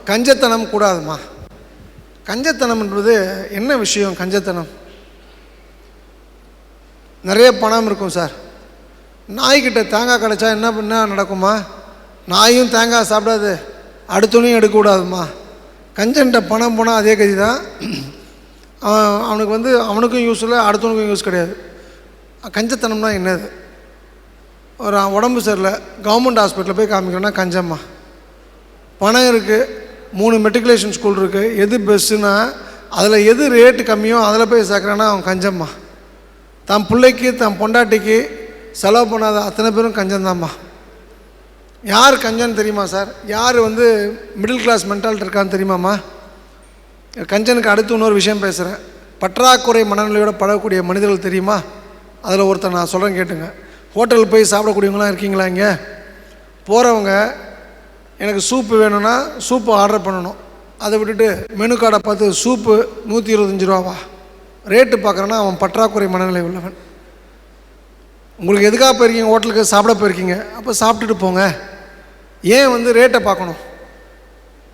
கஞ்சத்தனம் கூடாதுமா. கஞ்சத்தனம் என்பது என்ன விஷயம்? கஞ்சத்தனம், நிறைய பணம் இருக்கும் சார். நாய்கிட்ட தேங்காய் கிடச்சா என்ன நடக்குமா? நாயும் தேங்காய் சாப்பிடாது, அடுத்தவனையும் எடுக்கக்கூடாதுமா. கஞ்சன்ட்ட பணம் போனால் அதே கதி தான். அவனுக்கு அவனுக்கும் யூஸ் இல்லை, அடுத்தவனுக்கும் யூஸ் கிடையாது. கஞ்சத்தனம்னா என்னது? ஒரு உடம்பு சரியில்லை, கவர்மெண்ட் ஹாஸ்பிட்டலில் போய் காமிக்கணும்னா கஞ்சம்மா. பணம் இருக்குது, 3 மெட்ரிகுலேஷன் ஸ்கூல் இருக்குது, எது பெஸ்ட்டுன்னா அதில் எது ரேட்டு கம்மியோ அதில் போய் சேர்க்குறான்னா அவன் கஞ்சம்மா. தன் பிள்ளைக்கு தன் பொண்டாட்டிக்கு செலவு பண்ணாத அத்தனை பேரும் கஞ்சந்தாம்மா. யார் கஞ்சன்னு தெரியுமா சார்? யார் மிடில் கிளாஸ் மென்டாலிட்டி இருக்கான்னு தெரியுமாம்மா? கஞ்சனுக்கு அடுத்து இன்னொரு விஷயம் பேசுகிறேன். பற்றாக்குறை மனநிலையோடு பழகக்கூடிய மனிதர்கள் தெரியுமா? அதில் ஒருத்தர் நான் சொல்கிறேன் கேட்டுங்க. ஹோட்டலுக்கு போய் சாப்பிடக்கூடியவங்களாம் இருக்கீங்களா? இங்கே போகிறவங்க எனக்கு சூப்பு வேணும்னா சூப்பு ஆர்டர் பண்ணணும். அதை விட்டுட்டு மெனு கார்டை பார்த்து சூப்பு 125 ரூபாவா ரேட்டு பார்க்குறேன்னா அவன் பற்றாக்குறை மனநிலை உள்ளவன். உங்களுக்கு எதுக்காக போயிருக்கீங்க? ஹோட்டலுக்கு சாப்பிட போயிருக்கீங்க, அப்போ சாப்பிட்டுட்டு போங்க. ஏன் ரேட்டை பார்க்கணும்?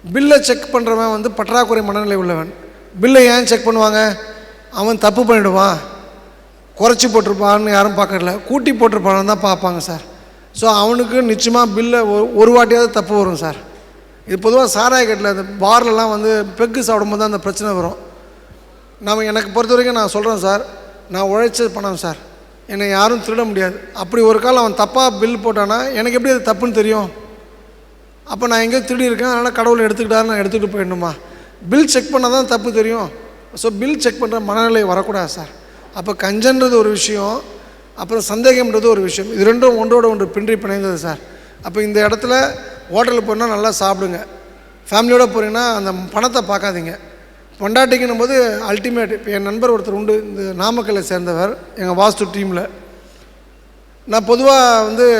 பில்லை செக் பண்ணுறவன் பற்றாக்குறை மனநிலை உள்ளவன். பில்லை ஏன் செக் பண்ணுவாங்க? அவன் தப்பு பண்ணிவிடுவான், குறைச்சி போட்டிருப்பான்னு யாரும் பார்க்கறதில்ல, கூட்டி போட்டிருப்பான்னு தான் பார்ப்பாங்க சார். ஸோ அவனுக்கு நிச்சயமாக பில்லை ஒரு வாட்டியாவது தப்பு வரும் சார். இது பொதுவாக சாராய கட்டில் அந்த பார்லலாம் பெக்கு சாப்பிடும்போது தான் அந்த பிரச்சனை வரும். எனக்கு பொறுத்த வரைக்கும் நான் சொல்கிறேன் சார், நான் உழைச்ச பணம் சார், என்னை யாரும் திருட முடியாது. அப்படி ஒரு காலம் அவன் தப்பாக பில் போட்டானா எனக்கு எப்படி அது தப்புன்னு தெரியும்? அப்போ நான் எங்கேயோ திருடி இருக்கேன், அதனால் கடவுளை எடுத்துக்கிட்டாரு, நான் எடுத்துகிட்டு போயிடணுமா? பில் செக் பண்ணால் தான் தப்பு தெரியும். ஸோ பில் செக் பண்ணுற மனநிலை வரக்கூடாது சார். அப்போ கஞ்சன்றது ஒரு விஷயம், அப்புறம் சந்தேகம்ன்றது ஒரு விஷயம். இது ரெண்டும் ஒன்றோட ஒன்று பின்றி பிணைந்தது சார். அப்போ இந்த இடத்துல ஹோட்டலுக்கு போனால் நல்லா சாப்பிடுங்க. ஃபேமிலியோடு போகிறீங்கன்னா அந்த பணத்தை பார்க்காதீங்க. பொண்டாட்டிக்குன்னும் போது அல்டிமேட். இப்போ என் நண்பர் ஒருத்தர் உண்டு, இந்த நாமக்கல்லை சேர்ந்தவர், எங்கள் வாஸ்து டீமில். நான் பொதுவாக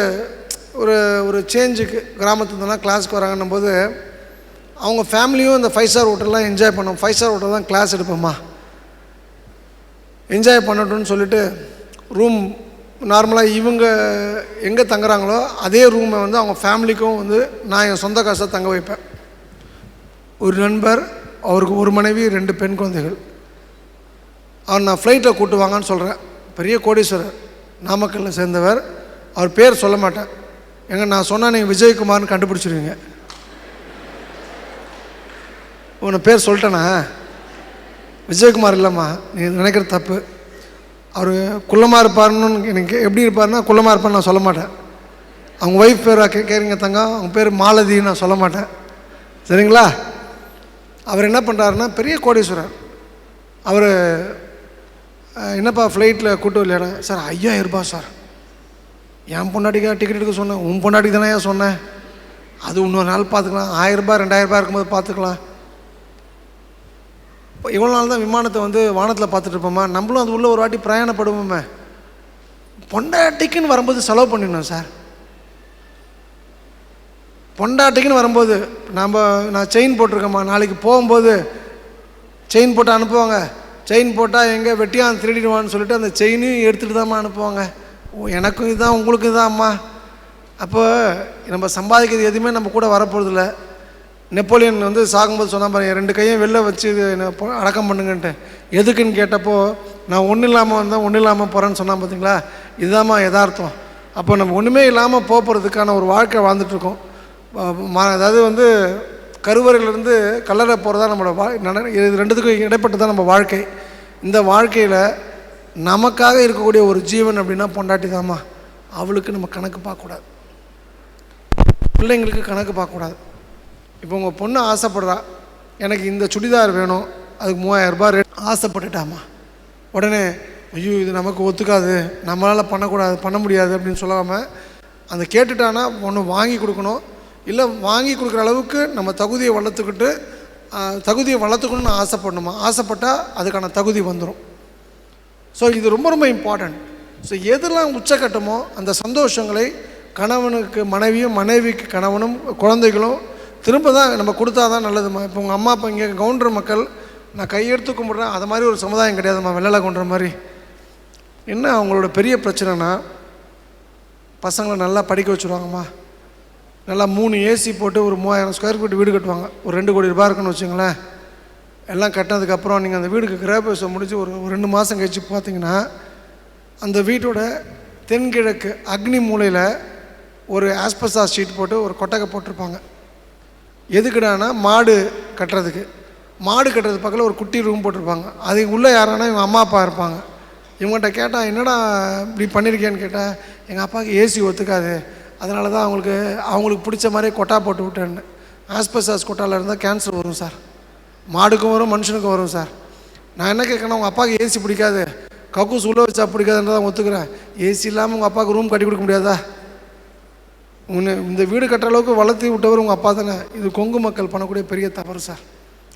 ஒரு ஒரு சேஞ்சுக்கு கிராமத்துலலாம் கிளாஸுக்கு வராங்கன்னும் போது அவங்க ஃபேமிலியும் இந்த 5 ஸ்டார் ஹோட்டல்லாம் என்ஜாய் பண்ணோம். 5 ஸ்டார் ஹோட்டல் தான் கிளாஸ் எடுப்போம்மா, என்ஜாய் பண்ணட்டும்னு சொல்லிவிட்டு ரூம் நார்மலாக இவங்க எங்கே தங்குறாங்களோ அதே ரூமை அவங்க ஃபேமிலிக்கும் நான் என் சொந்த காசாக தங்க வைப்பேன். ஒரு நண்பர், அவருக்கு ஒரு மனைவி 2 பெண் குழந்தைகள். அவர் நான் ஃப்ளைட்டில் கூப்பிட்டு வாங்கன்னு சொல்கிறேன். பெரிய கோடீஸ்வரர், நாமக்கல்லில் சேர்ந்தவர். அவர் பேர் சொல்ல மாட்டேன், நான் சொன்னால் நீங்கள் விஜயகுமார்னு கண்டுபிடிச்சிருவீங்க. உன்னை பேர் சொல்லிட்டேண்ணா? விஜயகுமார் இல்லைம்மா, நீங்கள் நினைக்கிற தப்பு. அவர் குள்ளமாக இருப்பார்னு எனக்கு எப்படி இருப்பார்னா குள்ளமாக இருப்பார்னு நான் சொல்ல மாட்டேன். அவங்க ஒய்ஃப் பேர் கேட்குறீங்க தங்கம், அவங்க பேர் மாலதின்னு நான் சொல்ல மாட்டேன், சரிங்களா? அவர் என்ன பண்ணுறாருன்னா பெரிய கோடீஸ்வரர். அவர் என்னப்பா ஃப்ளைட்டில் கூட்டு இல்லையா சார்? 5000 ரூபாய் சார். என் பொண்டாட்டிக்காக டிக்கெட் எடுக்க சொன்னேன், உன் பொண்டாட்டிக்கு தானே சொன்னேன், அது இன்னொரு நாள் பார்த்துக்கலாம், 1000 ரூபாய் 2000 ரூபாய் இருக்கும்போது பார்த்துக்கலாம். இப்போ இவ்வளோ நாள் தான் விமானத்தை வானத்தில் பார்த்துட்டு இருப்போமா, நம்மளும் அது உள்ள ஒரு வாட்டி பிரயாணப்படுவோமே. பொண்டாட்டிக்குன்னு வரும்போது செலவு பண்ணிடணும் சார். பொண்டாட்டிக்குன்னு வரும்போது நான் செயின் போட்டிருக்கேம்மா, நாளைக்கு போகும்போது செயின் போட்டு அனுப்புவாங்க. செயின் போட்டால் எங்கே வெட்டியான் திருடிடுவான்னு சொல்லிட்டு அந்த செயினையும் எடுத்துகிட்டு தான்மா அனுப்புவாங்க. எனக்கும் இதுதான் உங்களுக்கும் இதுதான் அம்மா. அப்போ நம்ம சம்பாதிக்கிறது எதுவுமே நம்ம கூட வரப்போகிறதில்ல. நெப்போலியன் சாகும்போது சொன்னால் பாருங்க, 2 கையும் வெளில வச்சு அடக்கம் பண்ணுங்கன்ட்டு. எதுக்குன்னு கேட்டப்போ நான் ஒன்றும் இல்லாமல் வந்தேன், ஒன்றும் இல்லாமல் போகிறேன்னு சொன்னால் பார்த்தீங்களா, இதுதாம்மா யதார்த்தம். அப்போ நம்ம ஒன்றுமே இல்லாமல் போகிறதுக்கான ஒரு வாழ்க்கை வாழ்ந்துட்டுருக்கோம். அதாவது கருவறையிலேருந்து கல்லறை போகிறதா நம்மளோட இது ரெண்டுத்துக்கும் இடைப்பட்டு தான் நம்ம வாழ்க்கை. இந்த வாழ்க்கையில் நமக்காக இருக்கக்கூடிய ஒரு ஜீவன் அப்படின்னா பொண்டாட்டி தாம்மா. அவளுக்கு நம்ம கணக்கு பார்க்கக்கூடாது, பிள்ளைங்களுக்கு கணக்கு பார்க்கக்கூடாது. இப்போ உங்கள் பொண்ணு ஆசைப்படுறா, எனக்கு இந்த சுடிதார் வேணும், அதுக்கு 3000 ரூபாய் ரேட், ஆசைப்பட்டுட்டாமா. உடனே ஐயோ இது நமக்கு ஒத்துக்காது, நம்மளால் பண்ண முடியாது அப்படின்னு சொல்லாமல் அந்த கேட்டுட்டானா ஒன்று வாங்கி கொடுக்கணும். இல்லை வாங்கி கொடுக்குற அளவுக்கு நம்ம தகுதியை வளர்த்துக்கிட்டு தகுதியை வளர்த்துக்கணும்னு ஆசைப்படணுமா, ஆசைப்பட்டால் அதுக்கான தகுதி வந்துடும். ஸோ இது ரொம்ப ரொம்ப இம்பார்ட்டண்ட். ஸோ எதெல்லாம் உச்சக்கட்டமோ அந்த சந்தோஷங்களை கணவனுக்கு மனைவியும், மனைவிக்கு கணவனும், குழந்தைகளும் திரும்ப தான் நம்ம கொடுத்தா தான் நல்லதுமா. இப்போ உங்கள் அம்மா அப்பா இங்கே கவுண்டர் மக்கள் நான் கையெடுத்து கும்பிட்றேன், அது மாதிரி ஒரு சமுதாயம் கிடையாதும்மா. வெள்ளலை கவுண்டர் மாதிரி என்ன அவங்களோட பெரிய பிரச்சனைனா, பசங்களை நல்லா படிக்க வச்சுருவாங்கம்மா. நல்லா 3 ஏசி போட்டு ஒரு 3000 ஸ்கொயர் ஃபீட் வீடு கட்டுவாங்க. ஒரு 2 கோடி ரூபாய் இருக்குன்னு வச்சுங்களேன். எல்லாம் கட்டினதுக்கப்புறம் நீங்கள் அந்த வீடுக்கு கிரகப்பிரவேசம் முடிஞ்சு ஒரு 2 மாதம் கழிச்சு பார்த்தீங்கன்னா, அந்த வீட்டோட தென்கிழக்கு அக்னி மூலையில் ஒரு ஆஸ்பெஸ்டாஸ் ஷீட் போட்டு ஒரு கொட்டகை போட்டிருப்பாங்க. எதுக்குடானா மாடு கட்டுறதுக்கு. மாடு கட்டுறது பக்கத்தில் ஒரு குட்டி ரூம் போட்டிருப்பாங்க. அதுக்கு உள்ளே யாரானா இவங்க அம்மா அப்பா இருப்பாங்க. இவங்ககிட்ட கேட்டால் என்னடா இப்படி பண்ணியிருக்கேன்னு கேட்டால், எங்கள் அப்பாவுக்கு ஏசி ஒத்துக்காது, அதனால தான் அவங்களுக்கு பிடிச்ச மாதிரியே கொட்டா போட்டு விட்டேன்னு. ஆஸ்பெஸ்டாஸ் கொட்டாவில் இருந்தால் கேன்சர் வரும் சார், மாடுக்கும் வரும் மனுஷனுக்கும் வரும் சார். நான் என்ன கேட்கணும், உங்கள் அப்பாவுக்கு ஏசி பிடிக்காது, கக்கூஸ் உள்ளே வச்சா பிடிக்காதுன்றதான் ஒத்துக்கிறேன். ஏசி இல்லாமல் உங்கள் அப்பாவுக்கு ரூம் கட்டி கொடுக்க முடியாதா? இந்த வீடு கட்டுற அளவுக்கு வளர்த்து விட்டவர் உங்கள் அப்பா தானே. இது கொங்கு மக்கள் பண்ணக்கூடிய பெரிய தவறு சார்.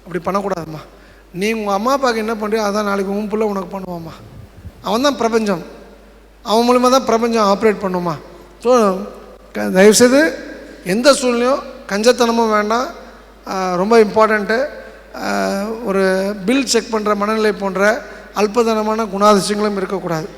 அப்படி பண்ணக்கூடாதும்மா. நீ உங்கள் அம்மா அப்பாவுக்கு என்ன பண்ணுறியோ அதான் நாளைக்கு உன் பிள்ளை உனக்கு பண்ணுவாம்மா. அவன் தான் பிரபஞ்சம், அவன் மூலிமா தான் பிரபஞ்சம் ஆப்ரேட் பண்ணுமா. ஸோ தயவுசெய்து எந்த சூழ்நிலையும் கஞ்சத்தனமும் வேண்டாம். ரொம்ப இம்பார்ட்டண்ட்டு. ஒரு பில் செக் பண்ணுற மனநிலை போன்ற அல்பதனமான குணாதிசயங்களும் இருக்கக்கூடாது.